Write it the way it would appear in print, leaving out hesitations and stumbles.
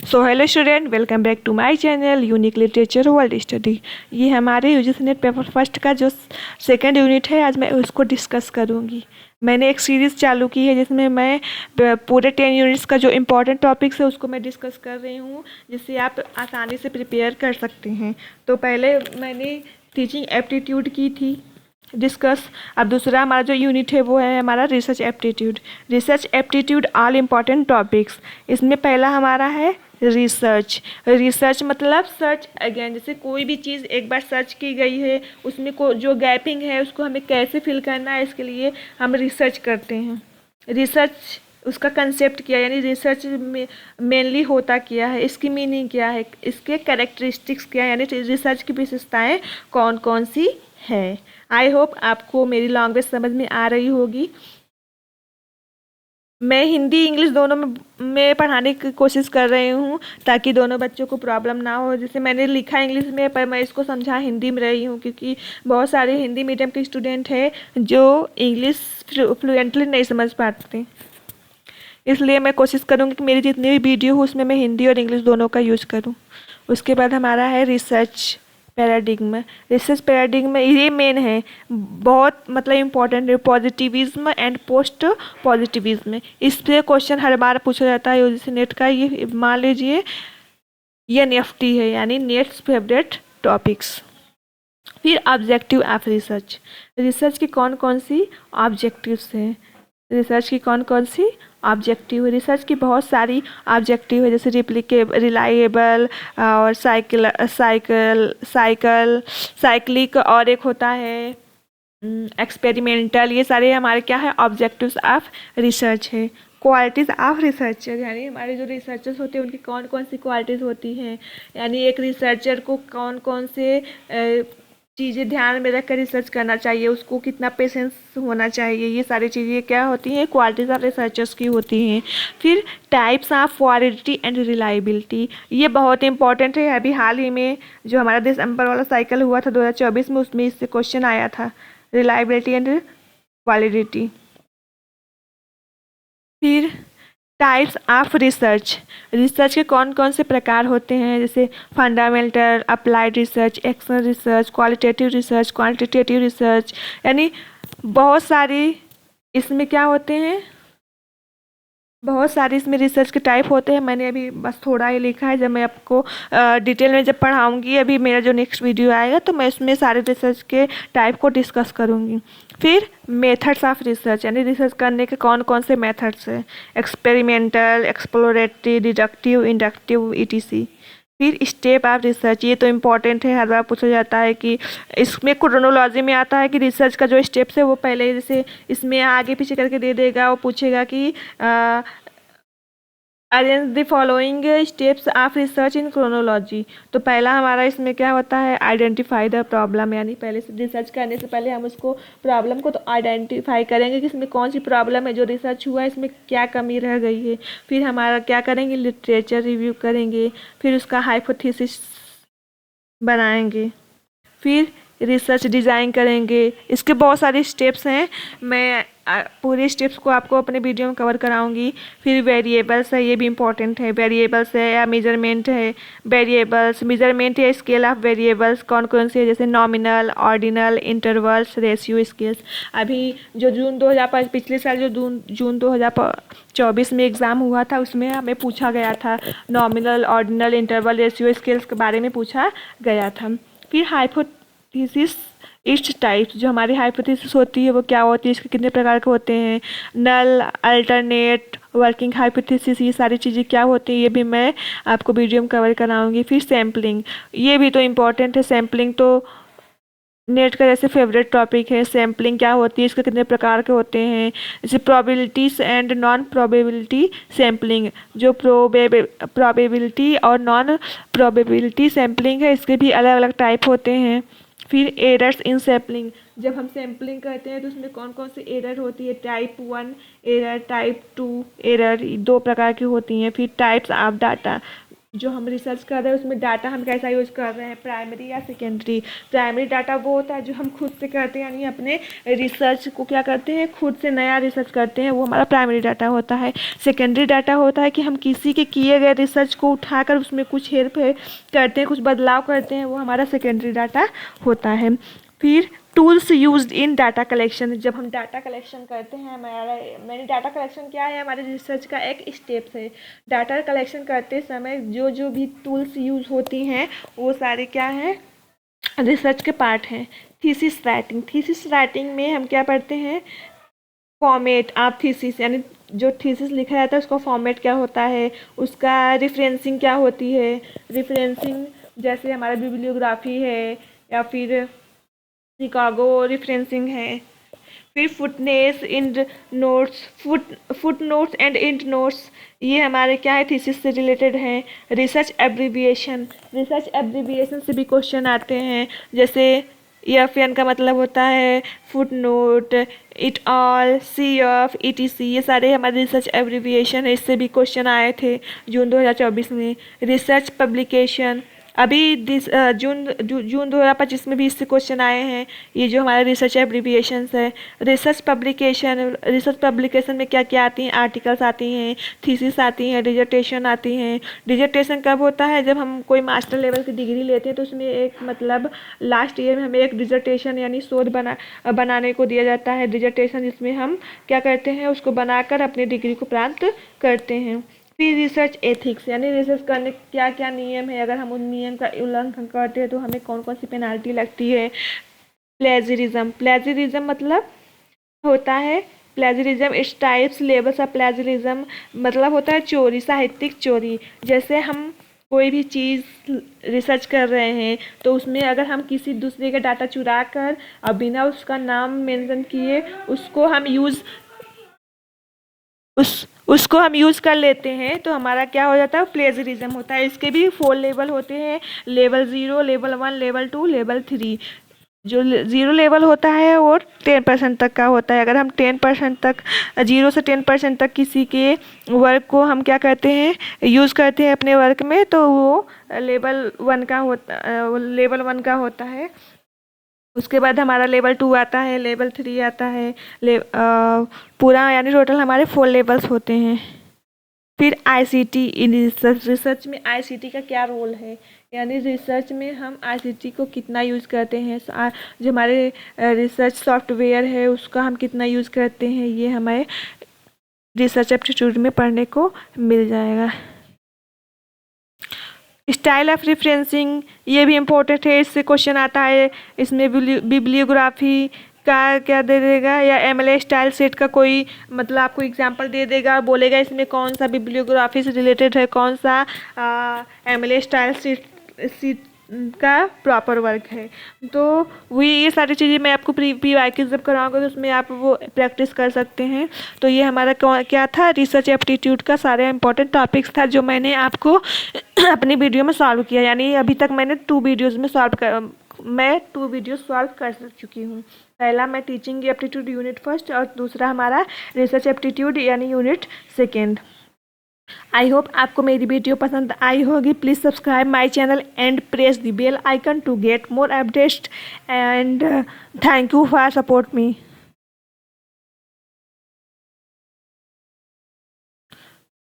So hello student, welcome back to my channel unique literature world study. ये हमारे UGC net paper first का जो second unit है, आज मैं उसको डिस्कस करूँगी। मैंने एक सीरीज़ चालू की है जिसमें मैं पूरे 10 यूनिट्स का जो इम्पोर्टेंट टॉपिक्स है उसको मैं डिस्कस कर रही हूँ, जिससे आप आसानी से प्रिपेयर कर सकते हैं। तो पहले मैंने टीचिंग एप्टीट्यूड की थी डिस्कस। अब दूसरा हमारा जो यूनिट है वो है हमारा research aptitude. Research aptitude all important topics. इसमें पहला हमारा है रिसर्च। रिसर्च मतलब सर्च अगेन, जैसे कोई भी चीज़ एक बार सर्च की गई है उसमें को जो गैपिंग है उसको हमें कैसे फिल करना है, इसके लिए हम रिसर्च करते हैं। रिसर्च उसका कंसेप्ट क्या है, यानी रिसर्च में मेनली होता क्या है, इसकी मीनिंग क्या है, इसके कैरेक्टरिस्टिक्स क्या है, यानी रिसर्च की विशेषताएं कौन कौन सी है। आई होप आपको मेरी लैंग्वेज समझ में आ रही होगी। मैं हिंदी इंग्लिश दोनों में पढ़ाने की कोशिश कर रही हूँ ताकि दोनों बच्चों को प्रॉब्लम ना हो। जैसे मैंने लिखा इंग्लिश में पर मैं इसको समझा हिंदी में रही हूँ, क्योंकि बहुत सारे हिंदी मीडियम के स्टूडेंट हैं जो इंग्लिश फ्लुएंटली नहीं समझ पाते। इसलिए मैं कोशिश करूँगी कि मेरी जितनी भी वीडियो हो उसमें मैं हिंदी और इंग्लिश दोनों का यूज़ करूँ। उसके बाद हमारा है रिसर्च पैराडिग्म। रिसर्च पैराडिग्म ये मेन है, बहुत मतलब इम्पोर्टेंट है। पॉजिटिविज्म एंड पोस्ट पॉजिटिविज्म, इस पे क्वेश्चन हर बार पूछा जाता है यूजीसी नेट का। ये मान लीजिए ये एनएफटी है, यानी नेट्स फेवरेट टॉपिक्स। फिर ऑब्जेक्टिव ऑफ रिसर्च। रिसर्च की कौन कौन सी ऑब्जेक्टिव्स हैं, रिसर्च की कौन कौन सी ऑब्जेक्टिव है। रिसर्च की बहुत सारी ऑब्जेक्टिव है, जैसे रिलायबल और साइक्लिक, और एक होता है एक्सपेरिमेंटल। ये सारे हमारे क्या है, ऑब्जेक्टिव्स ऑफ रिसर्च है। क्वालिटीज़ ऑफ रिसर्चर, यानी हमारे जो रिसर्चर्स होते हैं उनकी कौन कौन सी क्वालिटीज़ होती हैं, यानी एक रिसर्चर को कौन कौन से चीज़ें ध्यान में रखकर रिसर्च करना चाहिए, उसको कितना पेशेंस होना चाहिए, ये सारी चीज़ें क्या होती हैं, क्वालिटीज़ ऑफ रिसर्चर्स की होती हैं। फिर types of validity and reliability, ये बहुत इंपॉर्टेंट है। अभी हाल ही में जो हमारा दिसंबर वाला साइकिल हुआ था 2024 में, उसमें इससे क्वेश्चन आया था, रिलायबिलिटी एंड वैलिडिटी। फिर टाइप्स ऑफ रिसर्च, रिसर्च के कौन कौन से प्रकार होते हैं, जैसे fundamental, applied research, action research, qualitative research, quantitative research, यानी बहुत सारी इसमें क्या होते हैं, बहुत सारे इसमें रिसर्च के टाइप होते हैं। मैंने अभी बस थोड़ा ही लिखा है, जब मैं आपको डिटेल में जब पढ़ाऊंगी, अभी मेरा जो नेक्स्ट वीडियो आएगा तो मैं इसमें सारे रिसर्च के टाइप को डिस्कस करूंगी। फिर मेथड्स ऑफ रिसर्च, यानी रिसर्च करने के कौन कौन से मेथड्स हैं, experimental, exploratory, deductive, inductive, etc. फिर स्टेप ऑफ रिसर्च, ये तो इम्पॉर्टेंट है, हर बार पूछा जाता है कि इसमें क्रोनोलॉजी में आता है कि रिसर्च का जो स्टेप्स है वो पहले, जैसे इसमें आगे पीछे करके दे देगा, वो पूछेगा कि arrange the following steps of research in chronology. तो पहला हमारा इसमें क्या होता है, आइडेंटिफाई द प्रॉब्लम, यानी पहले से रिसर्च करने से पहले हम उसको प्रॉब्लम को तो आइडेंटिफाई करेंगे कि इसमें कौन सी प्रॉब्लम है, जो रिसर्च हुआ है इसमें क्या कमी रह गई है। फिर हमारा क्या करेंगे, लिटरेचर रिव्यू करेंगे, फिर उसका हाइपोथेसिस बनाएंगे, फिर रिसर्च डिज़ाइन करेंगे। इसके बहुत सारे स्टेप्स हैं, मैं पूरे स्टेप्स को आपको अपने वीडियो में कवर कराऊंगी। फिर वेरिएबल्स है, ये भी इंपॉर्टेंट है, वेरिएबल्स है या मेजरमेंट है। वेरिएबल्स, मेजरमेंट या स्केल ऑफ वेरिएबल्स कौन कौन से है, जैसे nominal, ordinal, intervals, ratio, scales. अभी जो जून 2005 पिछले साल जो जून 2024 में एग्ज़ाम हुआ था, उसमें हमें पूछा गया था nominal, ordinal, interval, ratio, scales के बारे में पूछा गया था। फिर हाइपोथेसिस इस टाइप्स, जो हमारी हाइपोथेसिस होती है वो क्या होती है, इसके कितने प्रकार के होते हैं, नल, अल्टरनेट, वर्किंग हाइपोथेसिस, ये सारी चीज़ें क्या होती हैं, ये भी मैं आपको वीडियो में कवर कराऊंगी। फिर सैम्पलिंग, ये भी तो इम्पॉर्टेंट है। सैम्पलिंग तो नेट का जैसे फेवरेट टॉपिक है। सैम्पलिंग क्या होती है, इसके कितने प्रकार के होते हैं, जैसे probabilities and non probability sampling. जो प्रोबेबिलिटी और नॉन प्रोबेबिलिटी सैम्पलिंग है, इसके भी अलग अलग टाइप होते हैं। फिर एरर्स इन सैम्पलिंग, जब हम सैम्पलिंग करते हैं तो उसमें कौन कौन सी एरर होती है, टाइप 1 एरर, टाइप 2 एरर, दो प्रकार की होती हैं। फिर टाइप्स ऑफ डाटा, जो हम रिसर्च कर रहे हैं उसमें डाटा हम कैसा यूज़ कर रहे हैं, प्राइमरी या सेकेंडरी। प्राइमरी डाटा वो होता है जो हम खुद से करते हैं, यानी अपने रिसर्च को क्या करते हैं, खुद से नया रिसर्च करते हैं, वो हमारा प्राइमरी डाटा होता है। सेकेंडरी डाटा होता है कि हम किसी के किए गए रिसर्च को उठाकर उसमें कुछ हेर फेर करते हैं, कुछ बदलाव करते हैं, वो हमारा सेकेंडरी डाटा होता है। फिर tools used in data collection, जब हम डाटा कलेक्शन करते हैं, मैंने डाटा कलेक्शन क्या है, हमारे रिसर्च का एक स्टेप्स है। डाटा कलेक्शन करते समय जो भी टूल्स यूज होती हैं वो सारे क्या हैं, रिसर्च के पार्ट हैं। थीसिस राइटिंग, थीसिस राइटिंग में हम क्या पढ़ते हैं, फॉर्मेट ऑफ थीसिस, यानी जो थीसिस लिखा जाता है उसका फॉर्मेट क्या होता है, उसका रिफरेंसिंग क्या होती है। रिफरेंसिंग जैसे हमारा बिब्लियोग्राफी है या फिर शिकागो रिफरेंसिंग है। फिर footnotes, endnotes, footnotes and endnotes, ये हमारे क्या है, थीसिस से रिलेटेड हैं। रिसर्च एब्रीविएशन, रिसर्च एब्रीविएशन से भी क्वेश्चन आते हैं, जैसे EFN का मतलब होता है foot note, it all, CF, ETC, ये सारे हमारे रिसर्च एब्रीविएशन है, इससे भी क्वेश्चन आए थे जून 2024 में। रिसर्च पब्लिकेशन, अभी जून 2025 में भी इससे क्वेश्चन आए हैं, ये जो हमारे रिसर्च एब्रीविएशंस है। रिसर्च पब्लिकेशन, रिसर्च पब्लिकेशन में क्या क्या आती हैं, आर्टिकल्स आती हैं, थीसिस आती हैं, डिजर्टेशन आती हैं। डिजर्टेशन कब होता है, जब हम कोई मास्टर लेवल की डिग्री लेते हैं तो उसमें एक मतलब लास्ट ईयर में हमें एक डिजर्टेशन यानी शोध बनाने को दिया जाता है, डिजर्टेशन, जिसमें हम क्या करते हैं, उसको बनाकर अपनी डिग्री को प्राप्त करते हैं। फिर रिसर्च एथिक्स, यानी रिसर्च करने क्या क्या नियम है, अगर हम उन नियम का उल्लंघन करते हैं तो हमें कौन कौन सी पेनाल्टी लगती है। प्लेजरिज्म, प्लेजरिज्म मतलब होता है, plagiarism its types levels of plagiarism, मतलब होता है चोरी, साहित्यिक चोरी। जैसे हम कोई भी चीज़ रिसर्च कर रहे हैं तो उसमें अगर हम किसी दूसरे का डाटा चुरा कर और बिना उसका नाम मेंशन किए उसको हम यूज़ कर लेते हैं तो हमारा क्या हो जाता है, प्लेजरिज्म होता है। इसके भी 4 लेवल होते हैं, लेवल 0, लेवल 1, लेवल 2, लेवल 3। जो 0 लेवल होता है वो 10% तक का होता है। अगर हम 10% तक, 0 से 10% तक किसी के वर्क को हम क्या करते हैं, यूज़ करते हैं अपने वर्क में, तो वो लेवल 1 का होता है। उसके बाद हमारा लेवल 2 आता है, लेवल 3 आता है, पूरा यानी टोटल हमारे 4 लेवल्स होते हैं। फिर ICT इन रिसर्च में ICT का क्या रोल है, यानी रिसर्च में हम ICT को कितना यूज़ करते हैं, जो हमारे रिसर्च सॉफ्टवेयर है उसका हम कितना यूज़ करते हैं, ये हमें रिसर्च एप्टीट्यूड में पढ़ने को मिल जाएगा। स्टाइल ऑफ रेफरेंसिंग, ये भी इम्पोर्टेंट है, इससे क्वेश्चन आता है। इसमें बिब्लियोग्राफी का क्या दे देगा, या MLA स्टाइल सेट का कोई मतलब आपको एग्जांपल दे देगा, बोलेगा इसमें कौन सा बिब्लियोग्राफी से रिलेटेड है, कौन सा MLA स्टाइल सेट का प्रॉपर वर्क है। तो वही ये सारी चीज़ें मैं आपको PYQ जब कराऊंगा तो उसमें आप वो प्रैक्टिस कर सकते हैं। तो ये हमारा क्या था, रिसर्च एप्टीट्यूड का सारे इंपॉर्टेंट टॉपिक्स था जो मैंने आपको अपनी वीडियो में सॉल्व किया, यानी अभी तक मैंने 2 वीडियो सॉल्व कर चुकी हूँ। पहला मैं टीचिंग एप्टीट्यूड यूनिट 1 और दूसरा हमारा रिसर्च एप्टीट्यूड यानी यूनिट 2। आई होप आपको मेरी वीडियो पसंद आई होगी। Please subscribe my channel and press the bell icon to get more updates and thank you for support me.